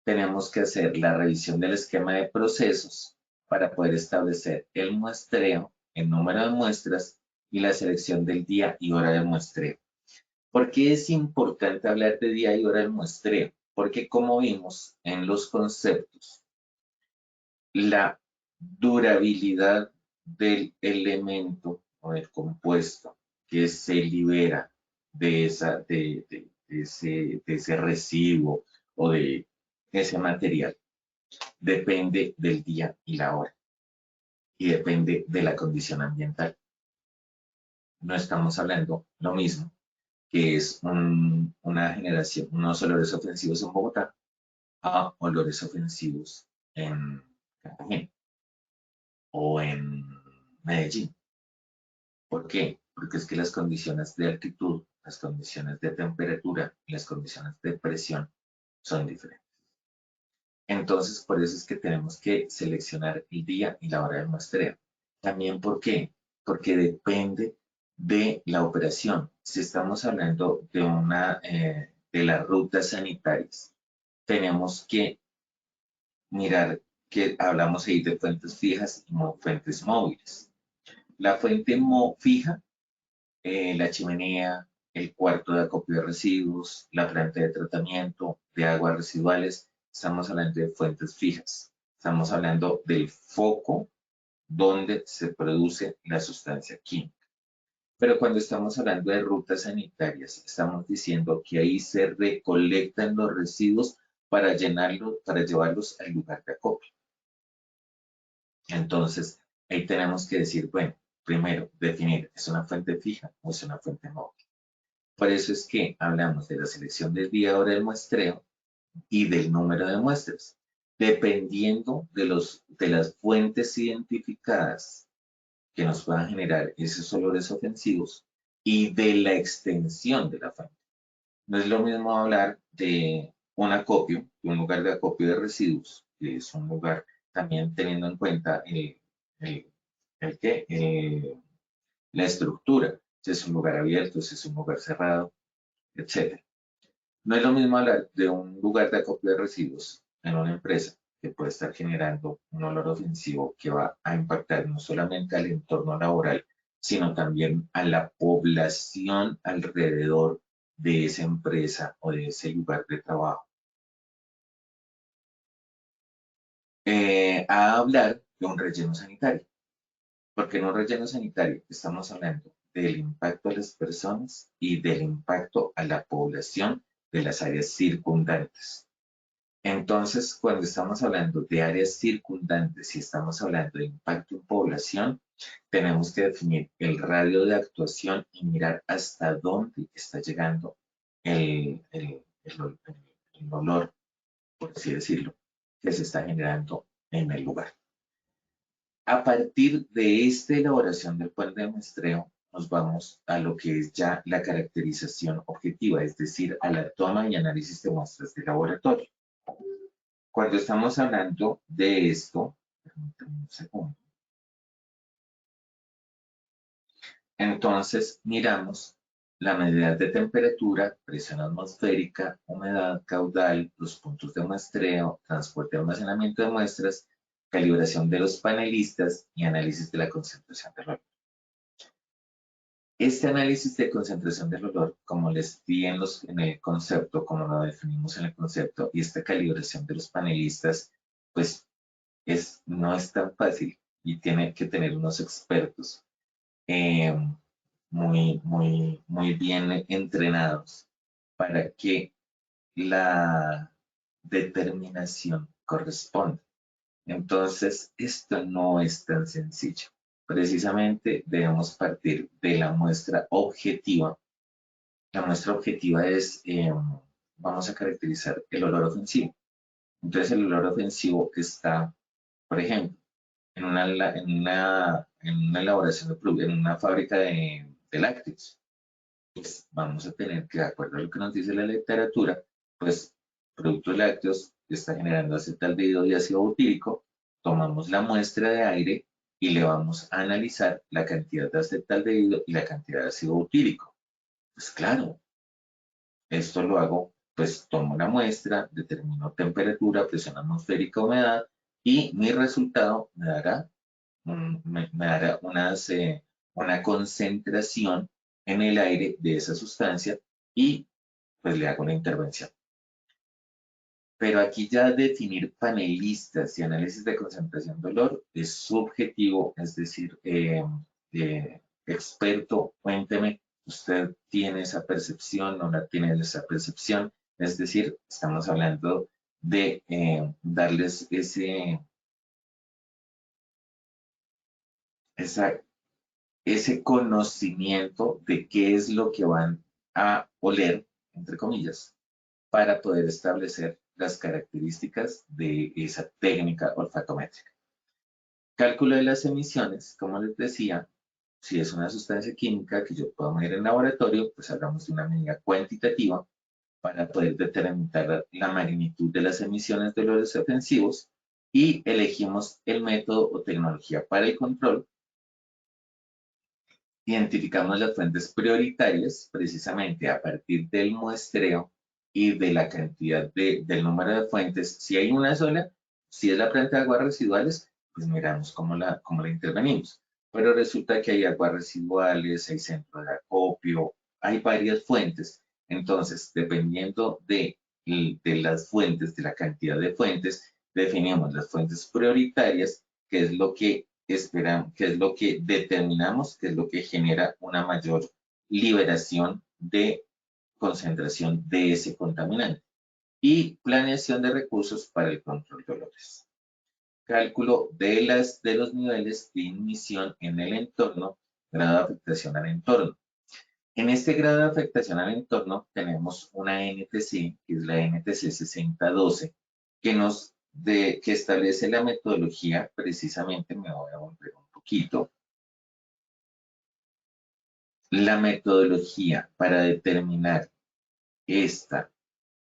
tenemos que hacer la revisión del esquema de procesos para poder establecer el muestreo, el número de muestras y la selección del día y hora de muestreo. ¿Por qué es importante hablar de día y hora del muestreo? Porque como vimos en los conceptos, la durabilidad del elemento o del compuesto que se libera de ese residuo o de ese material depende del día y la hora y depende de la condición ambiental. No estamos hablando lo mismo que es una generación, unos olores ofensivos en Bogotá a olores ofensivos en Cartagena o en Medellín. ¿Por qué? Porque es que las condiciones de altitud, las condiciones de temperatura y las condiciones de presión son diferentes. Entonces, por eso es que tenemos que seleccionar el día y la hora del muestreo. También, ¿por qué? Porque depende de la operación. Si estamos hablando de las rutas sanitarias, tenemos que mirar que hablamos ahí de fuentes fijas y fuentes móviles. La fuente fija, la chimenea, el cuarto de acopio de residuos, la planta de tratamiento de aguas residuales, estamos hablando de fuentes fijas. Estamos hablando del foco donde se produce la sustancia química. Pero cuando estamos hablando de rutas sanitarias, estamos diciendo que ahí se recolectan los residuos para llevarlos al lugar de acopio. Entonces, ahí tenemos que decir, bueno, primero, definir, ¿es una fuente fija o es una fuente móvil? Por eso es que hablamos de la selección del día hora del muestreo y del número de muestras, dependiendo de las fuentes identificadas que nos puedan generar esos olores ofensivos y de la extensión de la fuente. No es lo mismo hablar de un acopio, de un lugar de acopio de residuos, que es un lugar también teniendo en cuenta la estructura, si es un lugar abierto, si es un lugar cerrado, etc. No es lo mismo hablar de un lugar de acopio de residuos en una empresa que puede estar generando un olor ofensivo que va a impactar no solamente al entorno laboral, sino también a la población alrededor de esa empresa o de ese lugar de trabajo. A hablar de un relleno sanitario. Porque en un relleno sanitario estamos hablando del impacto a las personas y del impacto a la población de las áreas circundantes. Entonces, cuando estamos hablando de áreas circundantes y estamos hablando de impacto en población, tenemos que definir el radio de actuación y mirar hasta dónde está llegando el olor, por así decirlo, que se está generando en el lugar. A partir de esta elaboración del plan de muestreo, nos vamos a lo que es ya la caracterización objetiva, es decir, a la toma y análisis de muestras de laboratorio. Cuando estamos hablando de esto, permítanme un segundo. Entonces, miramos la medida de temperatura, presión atmosférica, humedad, caudal, los puntos de muestreo, transporte y almacenamiento de muestras, calibración de los panelistas y análisis de la concentración del olor. Este análisis de concentración del olor, como les di en el concepto, como lo definimos en el concepto, y esta calibración de los panelistas, pues no es tan fácil y tiene que tener unos expertos muy bien entrenados para que la determinación corresponda. Entonces, esto no es tan sencillo. Precisamente debemos partir de la muestra objetiva. La muestra objetiva es, vamos a caracterizar el olor ofensivo. Entonces, el olor ofensivo está, por ejemplo, en una elaboración de productos, en una fábrica de lácteos. Pues vamos a tener que, de acuerdo a lo que nos dice la literatura, pues productos lácteos que está generando acetaldehído y ácido butírico, tomamos la muestra de aire y le vamos a analizar la cantidad de acetaldehído y la cantidad de ácido butírico. Pues claro, esto lo hago, pues tomo una muestra, determino temperatura, presión atmosférica, humedad y mi resultado me dará una concentración en el aire de esa sustancia y pues le hago una intervención. Pero aquí ya definir panelistas y análisis de concentración de olor es subjetivo, es decir, experto, cuénteme, ¿usted tiene esa percepción o no tiene esa percepción? Es decir, estamos hablando de darles ese conocimiento de qué es lo que van a oler, entre comillas, para poder establecer las características de esa técnica olfatométrica. Cálculo de las emisiones, como les decía, si es una sustancia química que yo puedo medir en laboratorio, pues hablamos de una medida cuantitativa para poder determinar la magnitud de las emisiones de olores ofensivos y elegimos el método o tecnología para el control. Identificamos las fuentes prioritarias precisamente a partir del muestreo y de la cantidad del número de fuentes. Si hay una sola, si es la planta de aguas residuales, pues miramos cómo la intervenimos. Pero resulta que hay aguas residuales, hay centro de acopio, hay varias fuentes. Entonces, dependiendo de las fuentes, de la cantidad de fuentes, definimos las fuentes prioritarias, que es lo que esperamos, que es lo que determinamos, que es lo que genera una mayor liberación de concentración de ese contaminante. Y planeación de recursos para el control de olores. Cálculo de los niveles de emisión en el entorno, grado de afectación al entorno. En este grado de afectación al entorno tenemos una NTC, que es la NTC 6012, que establece la metodología, precisamente me voy a volver un poquito, la metodología para determinar esta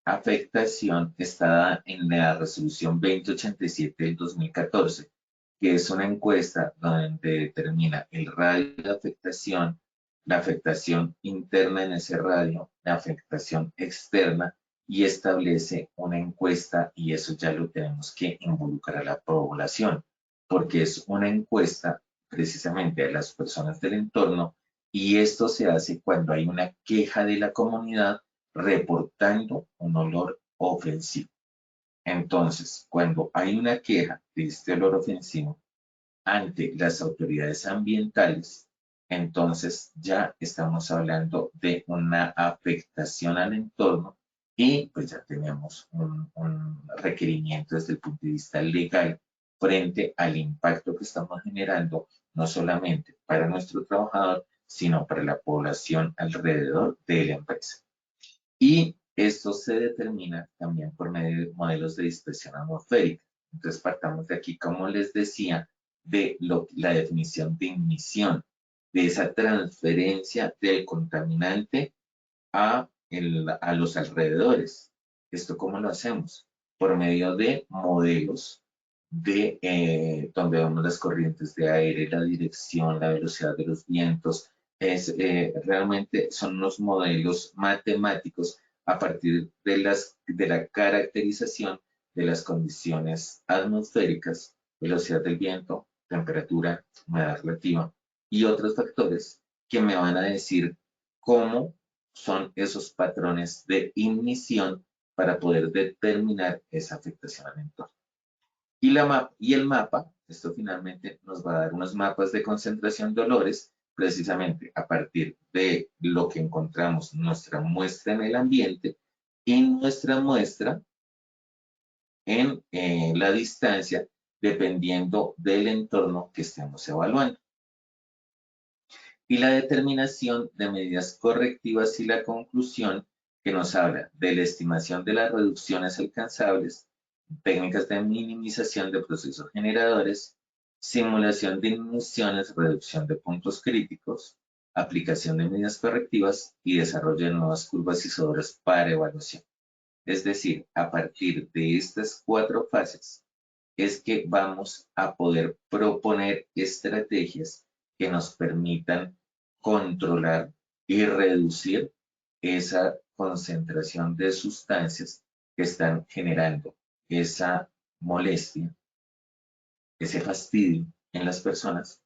afectación está dada en la resolución 2087 del 2014, que es una encuesta donde determina el radio de afectación, la afectación interna en ese radio, la afectación externa, y establece una encuesta, y eso ya lo tenemos que involucrar a la población, porque es una encuesta precisamente a las personas del entorno, y esto se hace cuando hay una queja de la comunidad reportando un olor ofensivo. Entonces, cuando hay una queja de este olor ofensivo ante las autoridades ambientales, entonces ya estamos hablando de una afectación al entorno y pues ya tenemos un requerimiento desde el punto de vista legal frente al impacto que estamos generando, no solamente para nuestro trabajador, sino para la población alrededor de la empresa. Y esto se determina también por medio de modelos de dispersión atmosférica. Entonces partamos de aquí, como les decía, de la definición de emisión, de esa transferencia del contaminante a los alrededores. ¿Esto cómo lo hacemos? Por medio de modelos donde vemos las corrientes de aire, la dirección, la velocidad de los vientos. Realmente son unos modelos matemáticos a partir de la caracterización de las condiciones atmosféricas, velocidad del viento, temperatura, humedad relativa y otros factores que me van a decir cómo son esos patrones de ignición para poder determinar esa afectación al entorno. Y el mapa, esto finalmente nos va a dar unos mapas de concentración de olores, precisamente a partir de lo que encontramos nuestra muestra en el ambiente y nuestra muestra en la distancia, dependiendo del entorno que estemos evaluando. Y la determinación de medidas correctivas y la conclusión que nos habla de la estimación de las reducciones alcanzables, técnicas de minimización de procesos generadores, simulación de emisiones, reducción de puntos críticos, aplicación de medidas correctivas y desarrollo de nuevas curvas y sobras para evaluación. Es decir, a partir de estas 4 fases es que vamos a poder proponer estrategias que nos permitan controlar y reducir esa concentración de sustancias que están generando esa molestia, ese fastidio en las personas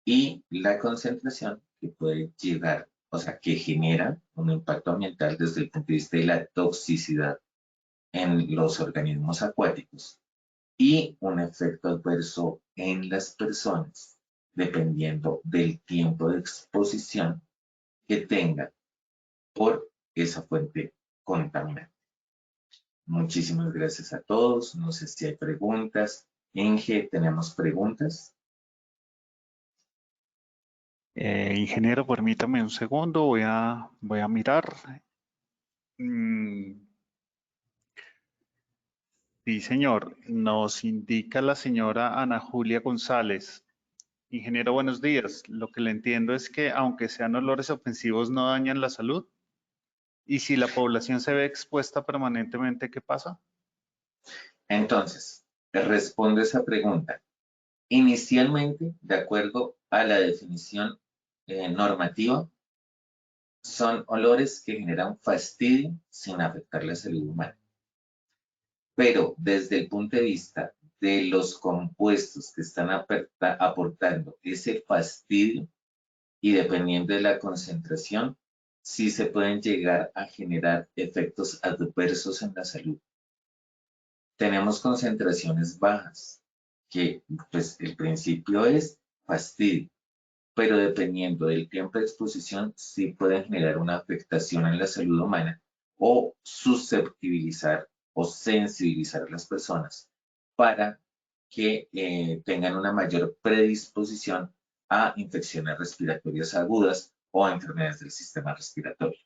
y la concentración que puede llegar, o sea, que genera un impacto ambiental desde el punto de vista de la toxicidad en los organismos acuáticos y un efecto adverso en las personas, dependiendo del tiempo de exposición que tenga por esa fuente contaminante. Muchísimas gracias a todos. No sé si hay preguntas. Inge, ¿tenemos preguntas? Ingeniero, permítame un segundo, voy a mirar. Sí, señor. Nos indica la señora Ana Julia González. Ingeniero, buenos días. Lo que le entiendo es que aunque sean olores ofensivos no dañan la salud. ¿Y si la población se ve expuesta permanentemente, qué pasa? Entonces, respondo esa pregunta. Inicialmente, de acuerdo a la definición normativa, son olores que generan fastidio sin afectar la salud humana. Pero desde el punto de vista de los compuestos que están aportando ese fastidio y dependiendo de la concentración, sí se pueden llegar a generar efectos adversos en la salud. Tenemos concentraciones bajas, que pues el principio es fastidio, pero dependiendo del tiempo de exposición, sí pueden generar una afectación en la salud humana o susceptibilizar o sensibilizar a las personas para que tengan una mayor predisposición a infecciones respiratorias agudas o a enfermedades del sistema respiratorio.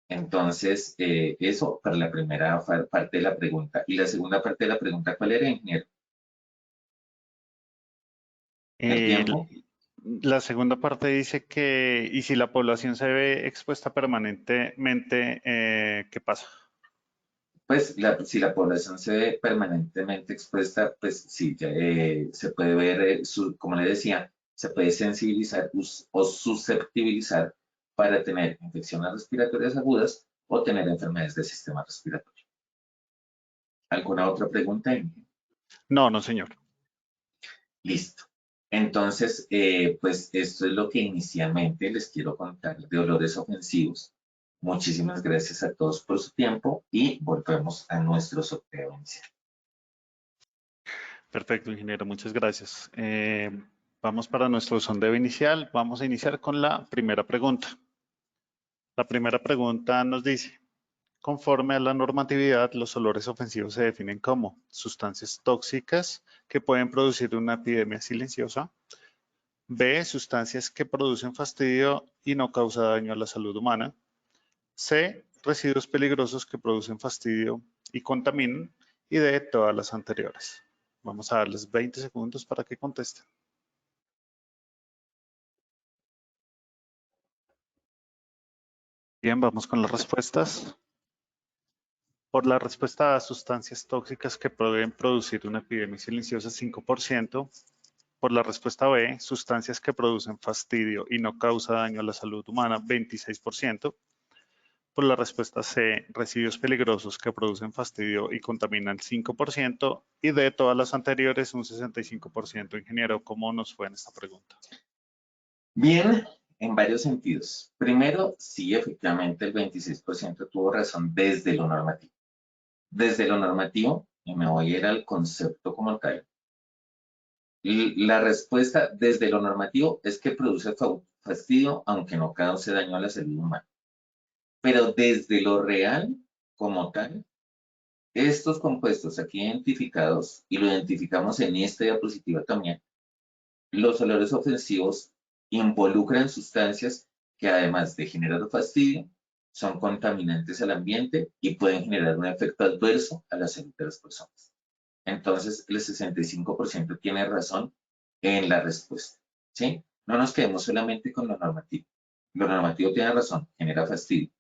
Entonces, eso para la primera parte de la pregunta. Y la segunda parte de la pregunta, ¿cuál era, ingeniero? ¿El tiempo? La segunda parte dice que, ¿y si la población se ve expuesta permanentemente, qué pasa? Pues si la población se ve permanentemente expuesta, pues sí, ya, se puede ver, como le decía, se puede sensibilizar o susceptibilizar para tener infecciones respiratorias agudas o tener enfermedades del sistema respiratorio. ¿Alguna otra pregunta, Inge? No, no, señor. Listo. Entonces, pues esto es lo que inicialmente les quiero contar de olores ofensivos. Muchísimas gracias a todos por su tiempo y volvemos a nuestro sorteo inicial. Perfecto, ingeniero, muchas gracias. Vamos para nuestro sondeo inicial. Vamos a iniciar con la primera pregunta. La primera pregunta nos dice, conforme a la normatividad, los olores ofensivos se definen como sustancias tóxicas que pueden producir una epidemia silenciosa. B, sustancias que producen fastidio y no causan daño a la salud humana. C, residuos peligrosos que producen fastidio y contaminan. Y D, todas las anteriores. Vamos a darles 20 segundos para que contesten. Bien, vamos con las respuestas. Por la respuesta a sustancias tóxicas que pueden producir una epidemia silenciosa, 5%. Por la respuesta B, sustancias que producen fastidio y no causa daño a la salud humana, 26%. Por la respuesta C, residuos peligrosos que producen fastidio y contaminan, 5%. Y de todas las anteriores, un 65%. Ingeniero, ¿cómo nos fue en esta pregunta? Bien, en varios sentidos. Primero, sí, efectivamente, el 26% tuvo razón desde lo normativo. Desde lo normativo, y me voy a ir al concepto como tal. La respuesta desde lo normativo es que produce fastidio, aunque no cause daño a la salud humana. Pero desde lo real, como tal, estos compuestos aquí identificados, y lo identificamos en esta diapositiva también, los olores ofensivos involucran sustancias que además de generar fastidio, son contaminantes al ambiente y pueden generar un efecto adverso a la salud de las personas. Entonces, el 65% tiene razón en la respuesta, ¿sí? No nos quedemos solamente con lo normativo. Lo normativo tiene razón, genera fastidio.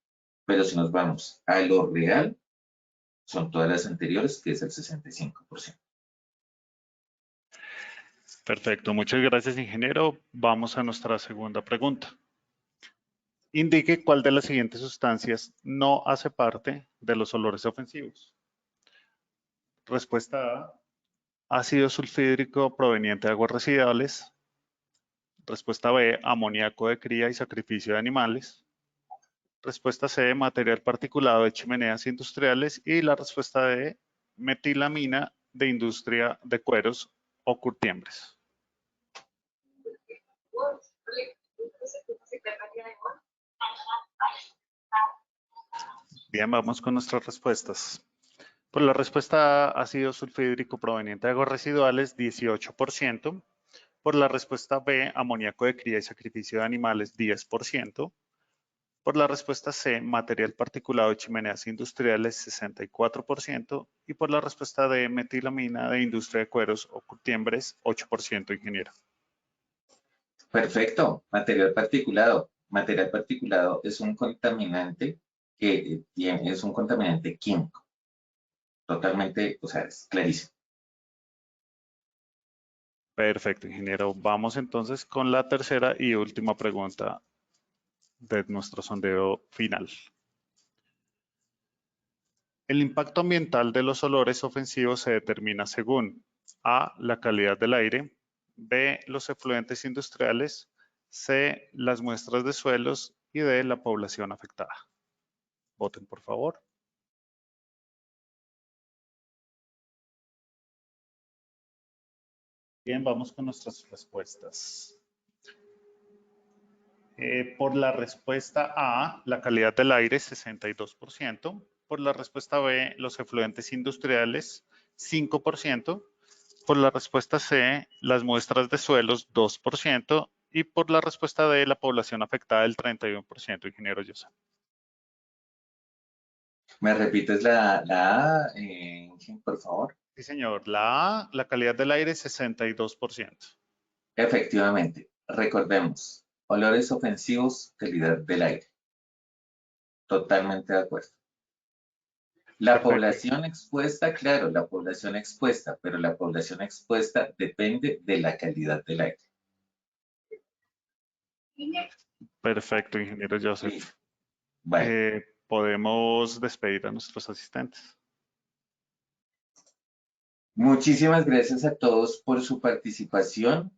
Pero si nos vamos a lo real, son todas las anteriores, que es el 65%. Perfecto, muchas gracias, ingeniero. Vamos a nuestra segunda pregunta. Indique cuál de las siguientes sustancias no hace parte de los olores ofensivos. Respuesta A, ácido sulfídrico proveniente de aguas residuales. Respuesta B, amoníaco de cría y sacrificio de animales. Respuesta C, material particulado de chimeneas industriales. Y la respuesta D, metilamina de industria de cueros o curtiembres. Bien, vamos con nuestras respuestas. Por la respuesta A, ácido sulfídrico proveniente de aguas residuales, 18%. Por la respuesta B, amoníaco de cría y sacrificio de animales, 10%. Por la respuesta C, material particulado de chimeneas industriales, 64%. Y por la respuesta D, metilamina de industria de cueros o curtiembres, 8%, ingeniero. Perfecto, material particulado. Material particulado es un contaminante que es un contaminante químico. Totalmente, o sea, es clarísimo. Perfecto, ingeniero. Vamos entonces con la tercera y última pregunta de nuestro sondeo final. El impacto ambiental de los olores ofensivos se determina según A, la calidad del aire, B, los efluentes industriales, C, las muestras de suelos y D, la población afectada. Voten, por favor. Bien, vamos con nuestras respuestas. Por la respuesta A, la calidad del aire, 62%. Por la respuesta B, los efluentes industriales, 5%. Por la respuesta C, las muestras de suelos, 2%. Y por la respuesta D, la población afectada, el 31%, ingeniero José. ¿Me repites la A, por favor? Sí, señor. La A, la calidad del aire, 62%. Efectivamente, recordemos, olores ofensivos, calidad del aire. Totalmente de acuerdo. La Perfecto. población expuesta, claro, la población expuesta, pero la población expuesta depende de la calidad del aire. Perfecto, ingeniero Joseph. Sí. Vale. Podemos despedir a nuestros asistentes. Muchísimas gracias a todos por su participación.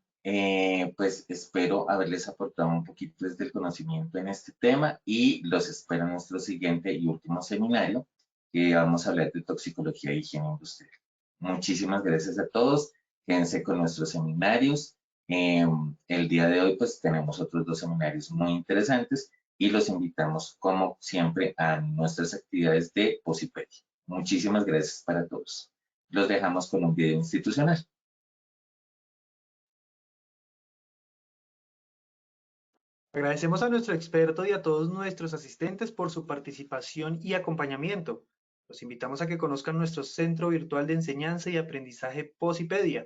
Pues espero haberles aportado un poquito desde el conocimiento en este tema y los espero en nuestro siguiente y último seminario, que vamos a hablar de toxicología e higiene industrial. Muchísimas gracias a todos. Quédense con nuestros seminarios El día de hoy pues tenemos otros 2 seminarios muy interesantes y los invitamos como siempre a nuestras actividades de Posipedia. Muchísimas gracias para todos. Los dejamos con un video institucional. Agradecemos a nuestro experto y a todos nuestros asistentes por su participación y acompañamiento. Los invitamos a que conozcan nuestro Centro Virtual de Enseñanza y Aprendizaje Posipedia,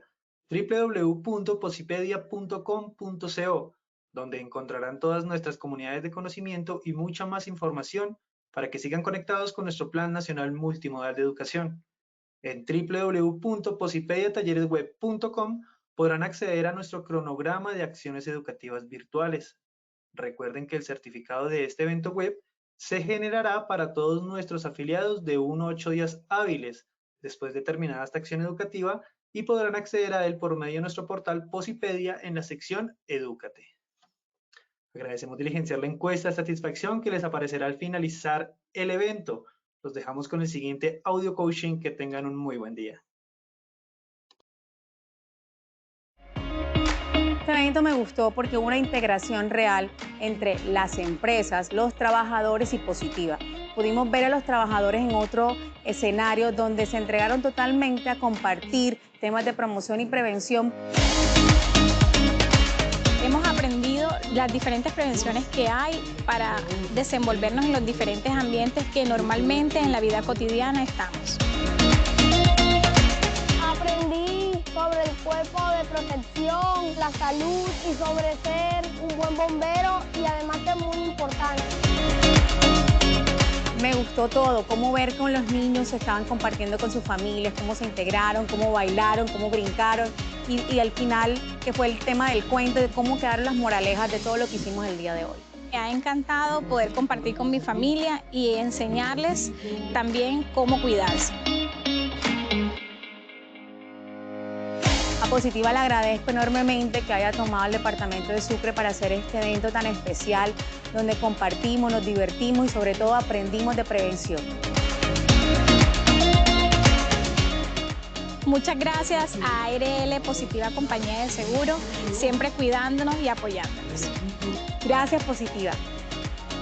www.posipedia.com.co, donde encontrarán todas nuestras comunidades de conocimiento y mucha más información para que sigan conectados con nuestro Plan Nacional Multimodal de Educación. En www.posipediatalleresweb.com podrán acceder a nuestro cronograma de acciones educativas virtuales. Recuerden que el certificado de este evento web se generará para todos nuestros afiliados de 1 a 8 días hábiles después de terminada esta acción educativa y podrán acceder a él por medio de nuestro portal Posipedia en la sección Edúcate. Agradecemos diligenciar la encuesta de satisfacción que les aparecerá al finalizar el evento. Los dejamos con el siguiente audio coaching. Que tengan un muy buen día. Este evento me gustó porque hubo una integración real entre las empresas, los trabajadores y Positiva. Pudimos ver a los trabajadores en otro escenario donde se entregaron totalmente a compartir temas de promoción y prevención. Hemos aprendido las diferentes prevenciones que hay para desenvolvernos en los diferentes ambientes que normalmente en la vida cotidiana estamos. Aprendí sobre el cuerpo de protección, la salud y sobre ser un buen bombero y además que es muy importante. Me gustó todo, cómo ver con los niños se estaban compartiendo con sus familias, cómo se integraron, cómo bailaron, cómo brincaron y al final que fue el tema del cuento de cómo quedaron las moralejas de todo lo que hicimos el día de hoy. Me ha encantado poder compartir con mi familia y enseñarles también cómo cuidarse. A Positiva le agradezco enormemente que haya tomado el departamento de Sucre para hacer este evento tan especial, donde compartimos, nos divertimos y sobre todo aprendimos de prevención. Muchas gracias a ARL Positiva Compañía de Seguro, siempre cuidándonos y apoyándonos. Gracias, Positiva.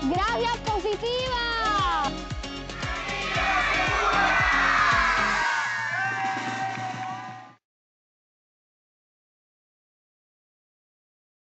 ¡Gracias, Positiva!